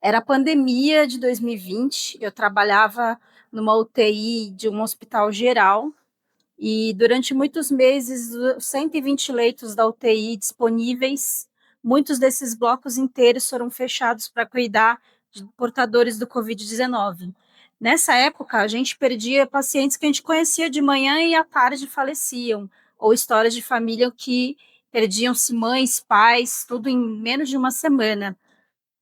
Era a pandemia de 2020, eu trabalhava numa UTI de um hospital geral e durante muitos meses, os 120 leitos da UTI disponíveis, muitos desses blocos inteiros foram fechados para cuidar de portadores do Covid-19. Nessa época, a gente perdia pacientes que a gente conhecia de manhã e à tarde faleciam, ou histórias de família que perdiam-se mães, pais, tudo em menos de uma semana.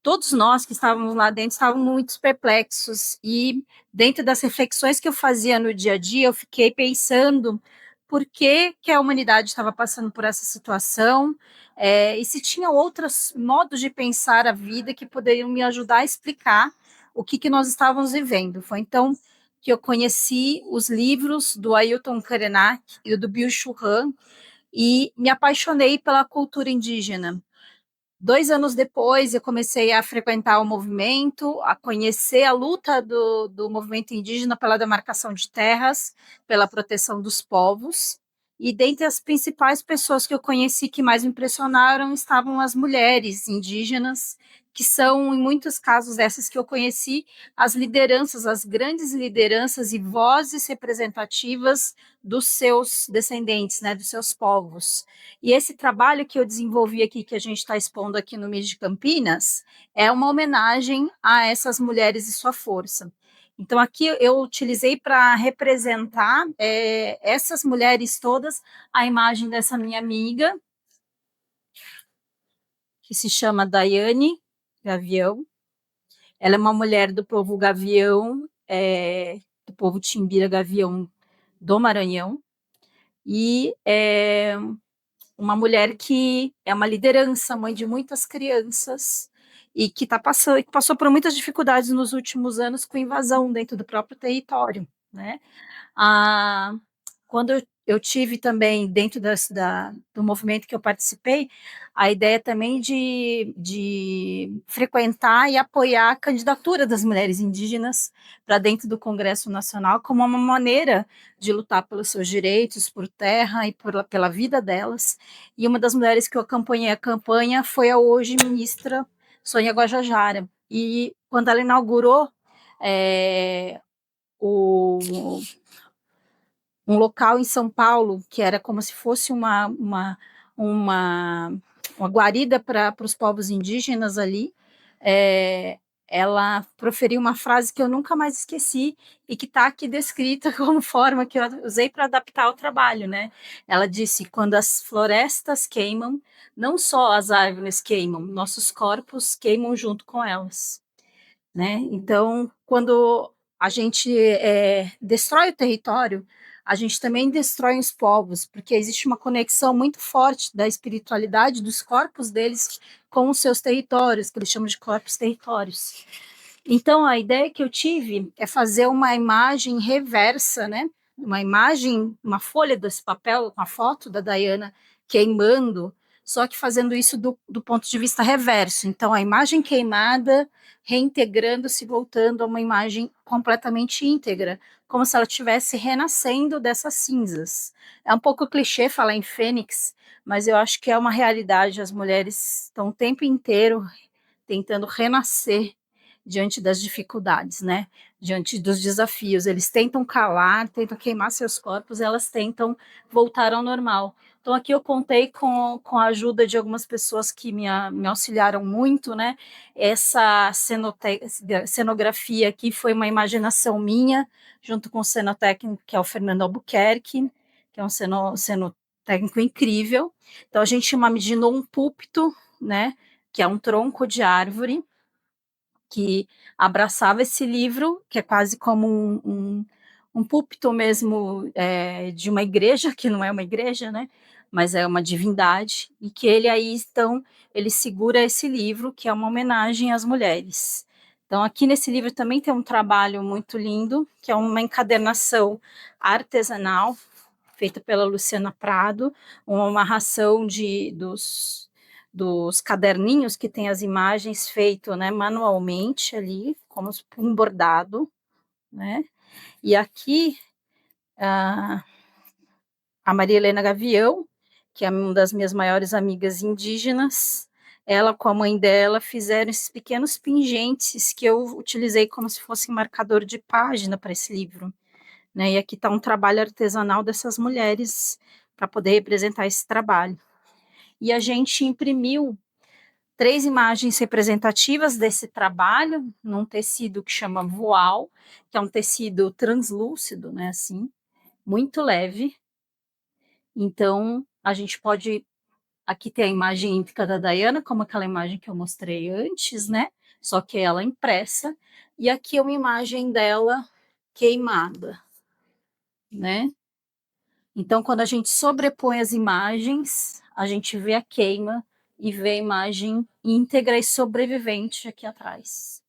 Todos nós que estávamos lá dentro estávamos muito perplexos e dentro das reflexões que eu fazia no dia a dia, eu fiquei pensando por que, que a humanidade estava passando por essa situação, e se tinha outros modos de pensar a vida que poderiam me ajudar a explicar o que, que nós estávamos vivendo. Foi então que eu conheci os livros do Ailton Krenak e do Byung-Chul Han e me apaixonei pela cultura indígena. 2 anos depois, eu comecei a frequentar o movimento, a conhecer a luta do movimento indígena pela demarcação de terras, pela proteção dos povos. E dentre as principais pessoas que eu conheci que mais me impressionaram estavam as mulheres indígenas, que são, em muitos casos, essas que eu conheci, as lideranças, as grandes lideranças e vozes representativas dos seus descendentes, né, dos seus povos. E esse trabalho que eu desenvolvi aqui, que a gente está expondo aqui no MIS de Campinas, é uma homenagem a essas mulheres e sua força. Então, aqui eu utilizei para representar essas mulheres todas, a imagem dessa minha amiga, que se chama Daiane Gavião. Ela é uma mulher do povo Gavião, do povo Timbira Gavião do Maranhão, e uma mulher que é uma liderança, mãe de muitas crianças e que passou por muitas dificuldades nos últimos anos com invasão dentro do próprio território, né? Ah, quando eu tive também dentro do movimento que eu participei, a ideia também de frequentar e apoiar a candidatura das mulheres indígenas para dentro do Congresso Nacional como uma maneira de lutar pelos seus direitos, por terra e pela vida delas. E uma das mulheres que eu acompanhei a campanha foi a hoje ministra Sônia Guajajara. E quando ela inaugurou o um local em São Paulo que era como se fosse uma, uma guarida para os povos indígenas ali, ela proferiu uma frase que eu nunca mais esqueci e que está aqui descrita como forma que eu usei para adaptar o trabalho, né? Ela disse: quando as florestas queimam, não só as árvores queimam, nossos corpos queimam junto com elas, né? Então, quando a gente destrói o território, a gente também destrói os povos, porque existe uma conexão muito forte da espiritualidade dos corpos deles com os seus territórios, que eles chamam de corpos territórios. Então, a ideia que eu tive é fazer uma imagem reversa, né? Uma imagem, uma folha desse papel, uma foto da Diana queimando, só que fazendo isso do ponto de vista reverso. Então, a imagem queimada reintegrando-se, voltando a uma imagem completamente íntegra, como se ela estivesse renascendo dessas cinzas. É um pouco clichê falar em fênix, mas eu acho que é uma realidade. As mulheres estão o tempo inteiro tentando renascer diante das dificuldades, né? Diante dos desafios. Eles tentam calar, tentam queimar seus corpos, elas tentam voltar ao normal. Então, aqui eu contei com a ajuda de algumas pessoas que me auxiliaram muito, né? Essa cenografia aqui foi uma imaginação minha, junto com o cenotécnico, que é o Fernando Albuquerque, que é um cenotécnico incrível. Então, a gente imaginou um púlpito, né? Que é um tronco de árvore, que abraçava esse livro, que é quase como um púlpito mesmo de uma igreja, que não é uma igreja, né? Mas é uma divindade, e que ele aí, então, ele segura esse livro, que é uma homenagem às mulheres. Então, aqui nesse livro também tem um trabalho muito lindo, que é uma encadernação artesanal, feita pela Luciana Prado, uma amarração dos caderninhos que tem as imagens feito, né, manualmente ali, como um bordado, né? E aqui a Maria Helena Gavião, que é uma das minhas maiores amigas indígenas, ela com a mãe dela fizeram esses pequenos pingentes que eu utilizei como se fosse marcador de página para esse livro, né? E aqui está um trabalho artesanal dessas mulheres para poder representar esse trabalho. E a gente imprimiu 3 imagens representativas desse trabalho num tecido que chama voal, que é um tecido translúcido, né, assim, muito leve. Então, a gente pode aqui tem a imagem íntegra da Diana, como aquela imagem que eu mostrei antes, né? Só que ela impressa. E aqui é uma imagem dela queimada, né? Então, quando a gente sobrepõe as imagens, a gente vê a queima e vê a imagem íntegra e sobrevivente aqui atrás.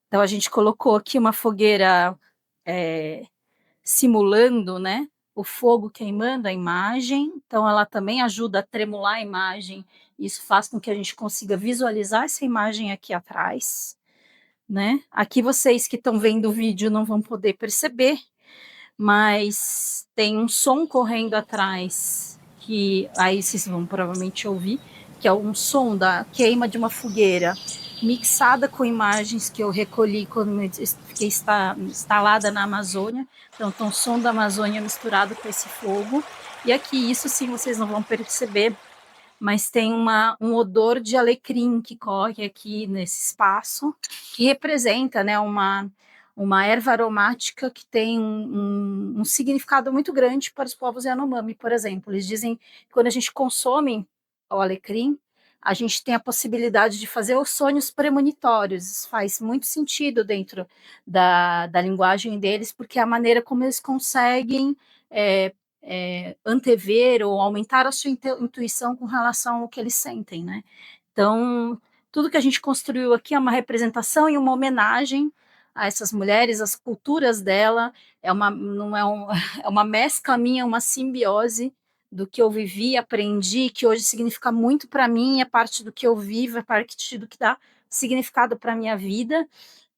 Então, a gente colocou aqui uma fogueira simulando, né, o fogo queimando a imagem, então ela também ajuda a tremular a imagem, isso faz com que a gente consiga visualizar essa imagem aqui atrás, né? Aqui vocês que estão vendo o vídeo não vão poder perceber, mas tem um som correndo atrás, que aí vocês vão provavelmente ouvir, que é um som da queima de uma fogueira, mixada com imagens que eu recolhi quando eu fiquei instalada na Amazônia. Então, tem um som da Amazônia misturado com esse fogo. E aqui, isso sim vocês não vão perceber, mas tem um odor de alecrim que corre aqui nesse espaço, que representa, né, uma erva aromática que tem um significado muito grande para os povos Yanomami, por exemplo. Eles dizem que quando a gente consome o alecrim, a gente tem a possibilidade de fazer os sonhos premonitórios. Isso faz muito sentido dentro da linguagem deles, porque é a maneira como eles conseguem antever ou aumentar a sua intuição com relação ao que eles sentem, né? Então, tudo que a gente construiu aqui é uma representação e uma homenagem a essas mulheres, as culturas dela, não é, é uma mescla minha, uma simbiose do que eu vivi, aprendi, que hoje significa muito para mim, é parte do que eu vivo, é parte do que dá significado para a minha vida,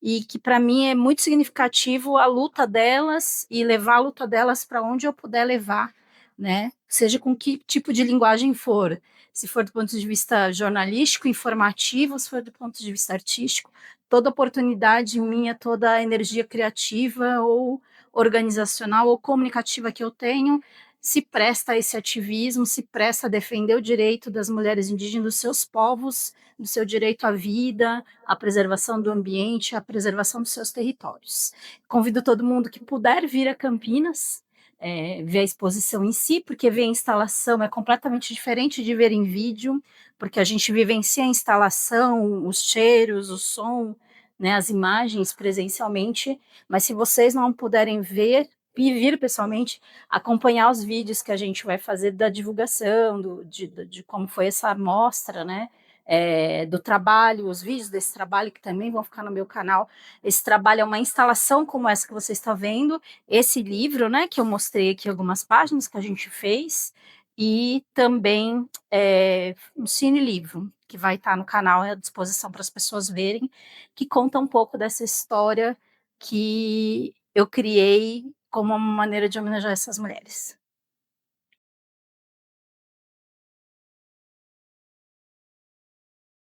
e que para mim é muito significativo a luta delas e levar a luta delas para onde eu puder levar, né? Seja com que tipo de linguagem for, se for do ponto de vista jornalístico, informativo, se for do ponto de vista artístico, toda oportunidade minha, toda energia criativa ou organizacional ou comunicativa que eu tenho se presta a esse ativismo, se presta a defender o direito das mulheres indígenas, dos seus povos, do seu direito à vida, à preservação do ambiente, à preservação dos seus territórios. Convido todo mundo que puder vir a Campinas, ver a exposição em si, porque ver a instalação é completamente diferente de ver em vídeo, porque a gente vivencia a instalação, os cheiros, o som, né, as imagens presencialmente, mas se vocês não puderem ver e vir pessoalmente, acompanhar os vídeos que a gente vai fazer da divulgação, de como foi essa amostra, né, do trabalho, os vídeos desse trabalho que também vão ficar no meu canal. Esse trabalho é uma instalação como essa que você está vendo, esse livro, né, que eu mostrei aqui algumas páginas que a gente fez, e também um cine-livro, que vai estar no canal à disposição para as pessoas verem, que conta um pouco dessa história que eu criei como uma maneira de homenagear essas mulheres.